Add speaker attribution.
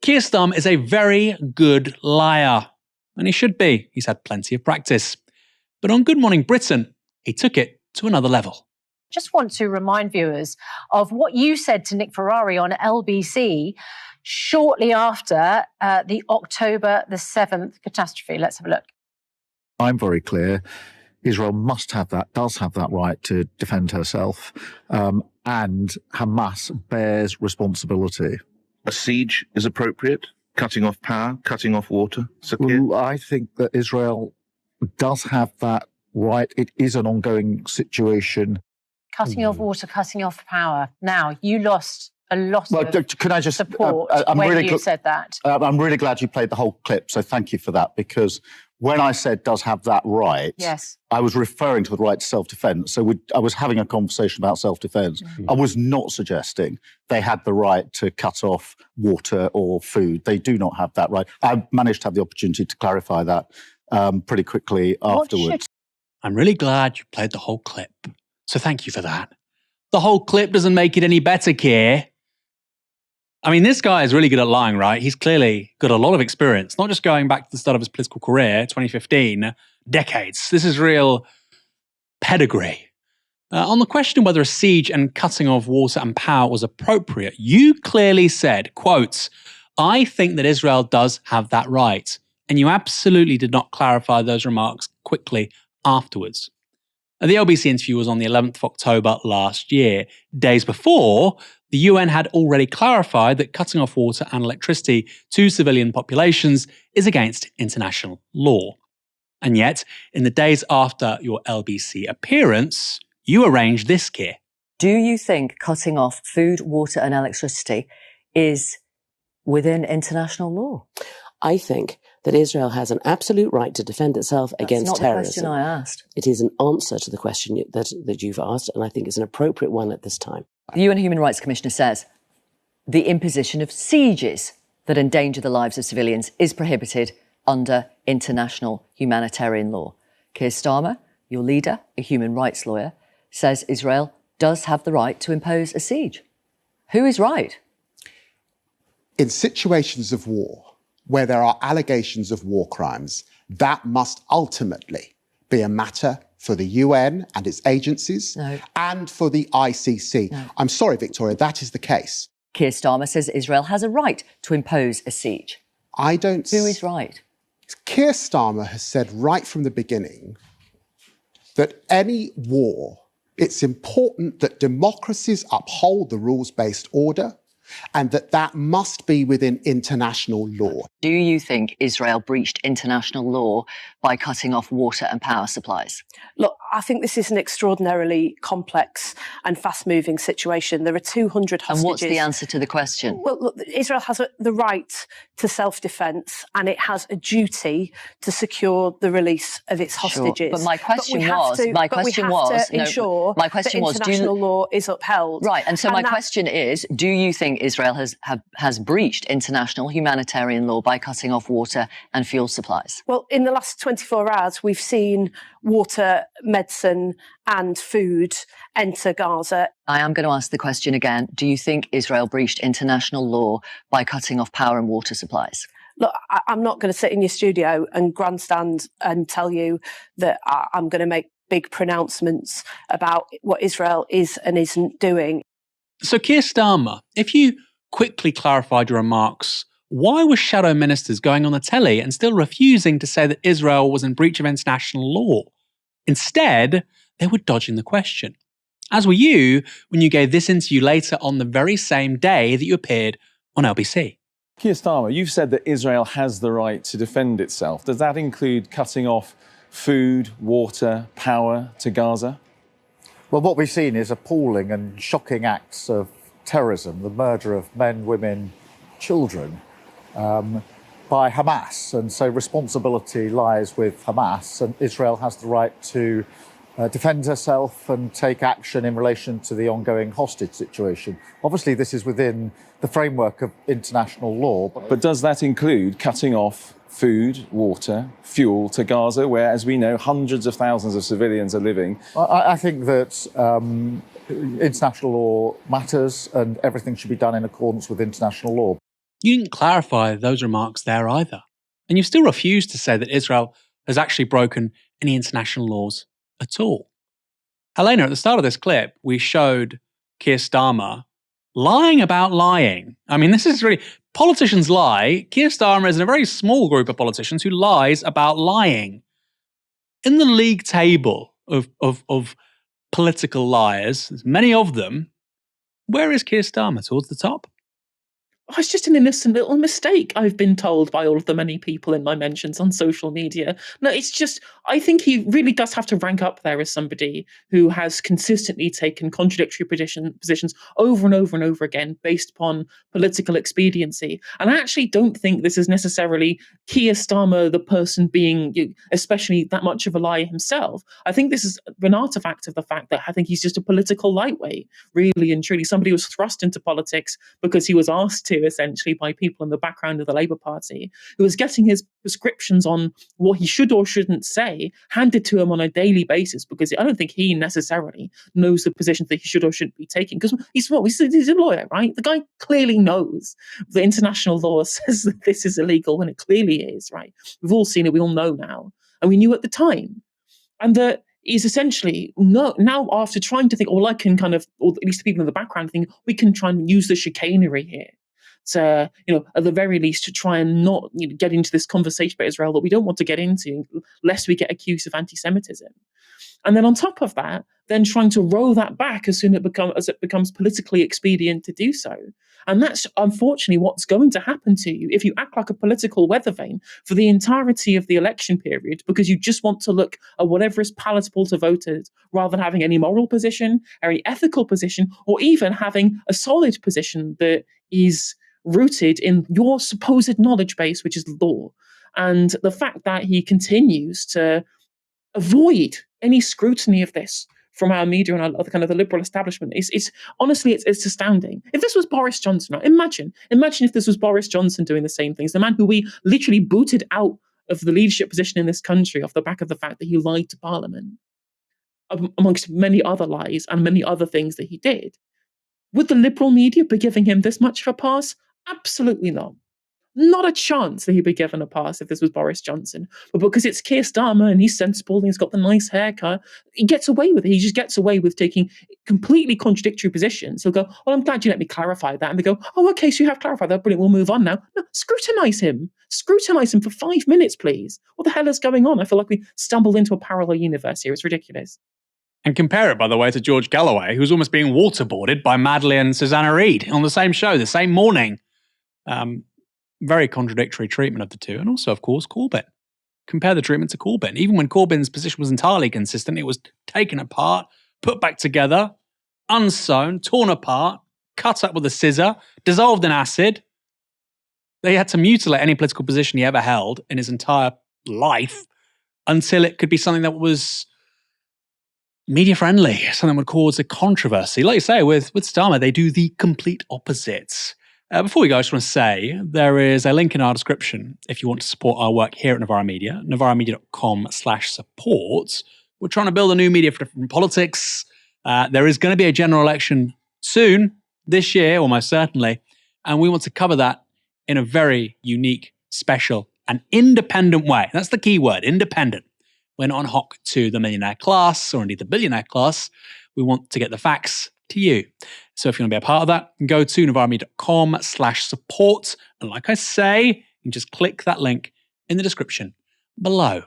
Speaker 1: Keir Starmer is a very good liar. And he should be. He's had plenty of practice. But on Good Morning Britain, he took it to another level.
Speaker 2: Just want to remind viewers of what you said to Nick Ferrari on LBC shortly after the October the 7th catastrophe. Let's have a look.
Speaker 3: I'm very clear. Israel must have that, does have that right to defend herself. And Hamas bears responsibility.
Speaker 4: A siege is appropriate? Cutting off power, cutting off water?
Speaker 3: Well, I think that Israel does have that right. It is an ongoing situation.
Speaker 2: Cutting off water, cutting off power. Now, you lost a lot of
Speaker 3: can I just,
Speaker 2: support when you said that.
Speaker 3: I'm really glad you played the whole clip, so thank you for that, because when I said does have that right,
Speaker 2: yes,
Speaker 3: I was referring to the right to self-defence. So I was having a conversation about self-defence. Mm-hmm. I was not suggesting they had the right to cut off water or food. They do not have that right. I managed to have the opportunity to clarify that pretty quickly afterwards.
Speaker 1: I'm really glad you played the whole clip. So thank you for that. The whole clip doesn't make it any better, Keir. I mean, this guy is really good at lying, right? He's clearly got a lot of experience, not just going back to the start of his political career, 2015, decades. This is real pedigree. On the question of whether a siege and cutting off water and power was appropriate, you clearly said, quote, "I think that Israel does have that right." And you absolutely did not clarify those remarks quickly afterwards. The LBC interview was on the 11th of October last year. Days before, the UN had already clarified that cutting off water and electricity to civilian populations is against international law. And yet, in the days after your LBC appearance, you arranged this, Keir.
Speaker 5: Do you think cutting off food, water and electricity is within international law?
Speaker 6: I think that Israel has an absolute right to defend itself against terrorism.
Speaker 5: That's not the question I asked.
Speaker 6: It is an answer to the question that you've asked, and I think it's an appropriate one at this time.
Speaker 5: The UN Human Rights Commissioner says the imposition of sieges that endanger the lives of civilians is prohibited under international humanitarian law. Keir Starmer, your leader, a human rights lawyer, says Israel does have the right to impose a siege. Who is right?
Speaker 7: In situations of war, where there are allegations of war crimes, that must ultimately be a matter for the UN and its agencies and for the ICC. No. I'm sorry, Victoria, that is the case.
Speaker 5: Keir Starmer says Israel has a right to impose a siege.
Speaker 7: I don't...
Speaker 5: Who is right?
Speaker 7: Keir Starmer has said right from the beginning that any war, it's important that democracies uphold the rules-based order and that must be within international law.
Speaker 5: Do you think Israel breached international law by cutting off water and power supplies?
Speaker 8: Look, I think this is an extraordinarily complex and fast-moving situation. There are 200 hostages.
Speaker 5: And what's the answer to the question?
Speaker 8: Well, look, Israel has the right to self-defence and it has a duty to secure the release of its hostages.
Speaker 5: Sure. But my question was,
Speaker 8: ensure that international law is upheld.
Speaker 5: Right, and so my question is, do you think Israel has breached international humanitarian law by cutting off water and fuel supplies?
Speaker 8: Well, in the last 24 hours, we've seen water, medicine and food enter Gaza.
Speaker 5: I am going to ask the question again. Do you think Israel breached international law by cutting off power and water supplies?
Speaker 8: Look, I'm not going to sit in your studio and grandstand and tell you that I'm going to make big pronouncements about what Israel is and isn't doing.
Speaker 1: So Keir Starmer, if you quickly clarified your remarks, why were shadow ministers going on the telly and still refusing to say that Israel was in breach of international law? Instead, they were dodging the question. As were you when you gave this interview later on the very same day that you appeared on LBC.
Speaker 9: Keir Starmer, you've said that Israel has the right to defend itself. Does that include cutting off food, water, power to Gaza?
Speaker 3: Well, what we've seen is appalling and shocking acts of terrorism, the murder of men, women, children, by Hamas. And so responsibility lies with Hamas, and Israel has the right to defend herself and take action in relation to the ongoing hostage situation. Obviously, this is within the framework of international law.
Speaker 9: But does that include cutting off food, water, fuel to Gaza, where, as we know, hundreds of thousands of civilians are living?
Speaker 3: I think that international law matters and everything should be done in accordance with international law.
Speaker 1: You didn't clarify those remarks there either. And you still refuse to say that Israel has actually broken any international laws at all. Helena, at the start of this clip, we showed Keir Starmer lying about lying. I mean, this is really... Politicians lie. Keir Starmer is in a very small group of politicians who lies about lying. In the league table of political liars, there's many of them. Where is Keir Starmer? Towards the top?
Speaker 10: Oh, it's just an innocent little mistake, I've been told by all of the many people in my mentions on social media. No, it's just, I think he really does have to rank up there as somebody who has consistently taken contradictory positions over and over and over again based upon political expediency. And I actually don't think this is necessarily Keir Starmer, the person being especially that much of a liar himself. I think this is an artifact of the fact that I think he's just a political lightweight, really and truly. Somebody who was thrust into politics because he was asked to, essentially, by people in the background of the Labour Party, who was getting his prescriptions on what he should or shouldn't say handed to him on a daily basis, because I don't think he necessarily knows the positions that he should or shouldn't be taking, because he's a lawyer, right? The guy clearly knows the international law says that this is illegal when it clearly is, right? We've all seen it, we all know now, and we knew at the time. And that is essentially now after trying to think, well, I can kind of, or at least the people in the background think, we can try and use the chicanery here to, at the very least, to try and not get into this conversation about Israel that we don't want to get into, lest we get accused of anti-Semitism. And then on top of that, then trying to roll that back as soon as it becomes politically expedient to do so. And that's unfortunately what's going to happen to you if you act like a political weather vane for the entirety of the election period, because you just want to look at whatever is palatable to voters rather than having any moral position, or any ethical position, or even having a solid position that is rooted in your supposed knowledge base, which is law. And the fact that he continues to avoid any scrutiny of this from our media and other kind of the liberal establishment is honestly, it's astounding. If this was Boris Johnson, imagine if this was Boris Johnson doing the same things, the man who we literally booted out of the leadership position in this country off the back of the fact that he lied to Parliament, amongst many other lies and many other things that he did. Would the liberal media be giving him this much of a pass? Absolutely not. Not a chance that he'd be given a pass if this was Boris Johnson. But because it's Keir Starmer and he's sensible and he's got the nice haircut, he gets away with it. He just gets away with taking completely contradictory positions. He'll go, well, I'm glad you let me clarify that. And they go, oh, okay, so you have clarified that. Brilliant, we'll move on now. No, scrutinise him. Scrutinise him for 5 minutes, please. What the hell is going on? I feel like we stumbled into a parallel universe here. It's ridiculous.
Speaker 1: And compare it, by the way, to George Galloway, who was almost being waterboarded by Madeleine and Susanna Reid on the same show, the same morning. Very contradictory treatment of the two. And also, of course, Corbyn. Compare the treatment to Corbyn. Even when Corbyn's position was entirely consistent, it was taken apart, put back together, unsewn, torn apart, cut up with a scissor, dissolved in acid. They had to mutilate any political position he ever held in his entire life until it could be something that was media-friendly, something that would cause a controversy. Like you say, with Starmer, they do the complete opposites. Before we go, I just want to say there is a link in our description if you want to support our work here at Novara Media, novaramedia.com/support. We're trying to build a new media for different politics. There is going to be a general election soon, this year, almost certainly, and we want to cover that in a very unique, special, and independent way. That's the key word, independent. We're not on hock to the millionaire class or indeed the billionaire class. We want to get the facts to you. So if you want to be a part of that, go to novaramedia.com/support. And like I say, you can just click that link in the description below.